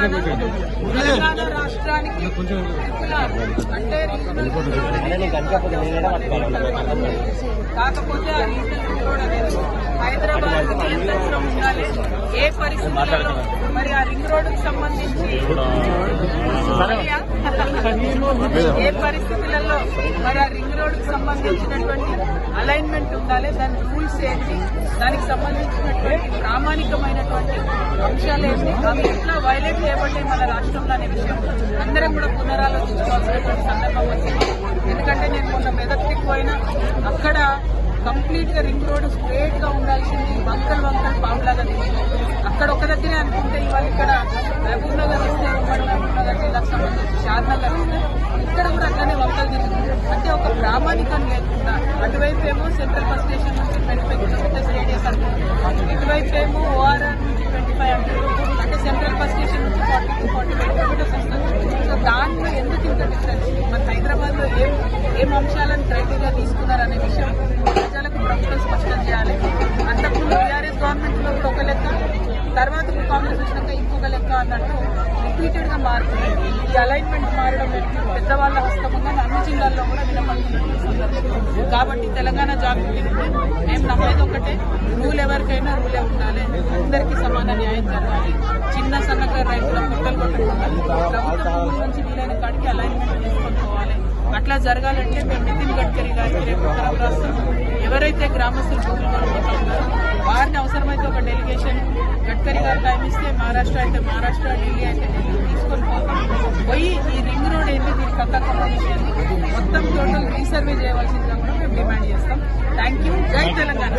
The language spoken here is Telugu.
తెలంగాణ రాష్ట్రానికి అంటే కాకపోతే ఆ రీజనల్ రోడ్ అనేది హైదరాబాద్ నియంత్రణలో ఉండాలి. ఏ పరిస్థితుల్లో మరి ఆ రింగ్ రోడ్డుకు సంబంధించి ఏ పరిస్థితులలో మరి ఆ రింగ్ రోడ్డుకు సంబంధించినటువంటి అలైన్మెంట్ ఉండాలి, దాని రూల్స్ ఏంటి, దానికి సంబంధించినటువంటి ప్రామాణికమైనటువంటి అంశాలు ఏంటి, అవి ఎట్లా వైలేట్ చేయబడ్డాయి మన రాష్ట్రంలో అనే విషయం అందరం కూడా పునరాలోచించుకోవాల్సినటువంటి సందర్భం వచ్చింది. ఎందుకంటే నేను మొన్న మెదక్కి పోయినా అక్కడ కంప్లీట్ గా రింగ్ రోడ్ స్ట్రేట్ గా ఉండాల్సింది వంకల్ పావులాగా తిరిగింది. అక్కడ ఒక దగ్గరే అనుకుంటే ఇవాళ ఇక్కడ మహబూబ్ నగర్ వస్తే మహబూబ్ నగర్ జిల్లాకు సంబంధించి షాద్నగర్ వస్తే ఇక్కడ కూడా అట్లనే వంకలు తిరిగింది. అంటే ఒక ప్రామాణికం లేకుండా అటువైపు ఏమో సెంట్రల్ బస్ స్టేషన్ నుంచి 25 కిలోమీటర్స్ రేడియస్ అంటుంది, ఇటువైపు ఏమో ఓఆర్ఆర్ నుంచి 25 అంటుంది, అంటే సెంట్రల్ బస్ స్టేషన్ నుంచి 40 to 45 కిలోమీటర్స్ వస్తుంది. సో దాంట్లో ఎందుకు ఇంత డిఫరెన్స్? మన హైదరాబాద్ లో ఏం అంశాలను క్రైటీరియా తీసుకున్నారనే విషయం ప్రజలకు ప్రభుత్వం స్పష్టం చేయాలి. అంతకుముందు టీఆర్ఎస్ గవర్నమెంట్ లో కూడా ఒక లెక్క, తర్వాత కాంగ్రెస్ వచ్చినాక ఇంకొక లెక్క అన్నట్టు రిపీటెడ్ గా మారుతుంది. ఈ అలైన్మెంట్ మారడం పెద్దవాళ్ల హస్తముగా అన్ని జిల్లాల్లో కూడా వినపడుతుంది. కాబట్టి తెలంగాణ జాగృతి మేము నమ్మేది ఒకటే, రూల్ ఎవరికైనా రూలే ఉండాలి, అందరికీ సమాన న్యాయం జరగాలి, చిన్న సన్నకారు రైతుల పొట్టలు కొట్టకుండా ప్రభుత్వం ఊరి నుంచి వీలైన కాడికి అలైన్మెంట్ తీసుకొని పోవాలి. అట్లా జరగాలంటే మేము నితిన్ గడ్కరీ గారికి రేపు ఉత్తరం రాస్తాం. ఎవరైతే గ్రామస్తులు భూములు కొనుక్కుంటూ ఉన్నారో వారిని అవసరమైతే ఒక డెలిగేషన్ గడ్కరీ గారు టైం ఇస్తే మహారాష్ట్ర అయితే మహారాష్ట్ర, ఢిల్లీ అయితే ఢిల్లీ తీసుకొని పోయి ఈ రింగ్ రోడ్ ఏంటి, దీని పక్క విషయాన్ని మొత్తం టోటల్ రీసర్వే చేయవలసిందిగా కూడా మేము డిమాండ్ చేస్తాం. Thank you. జై తెలంగాణ.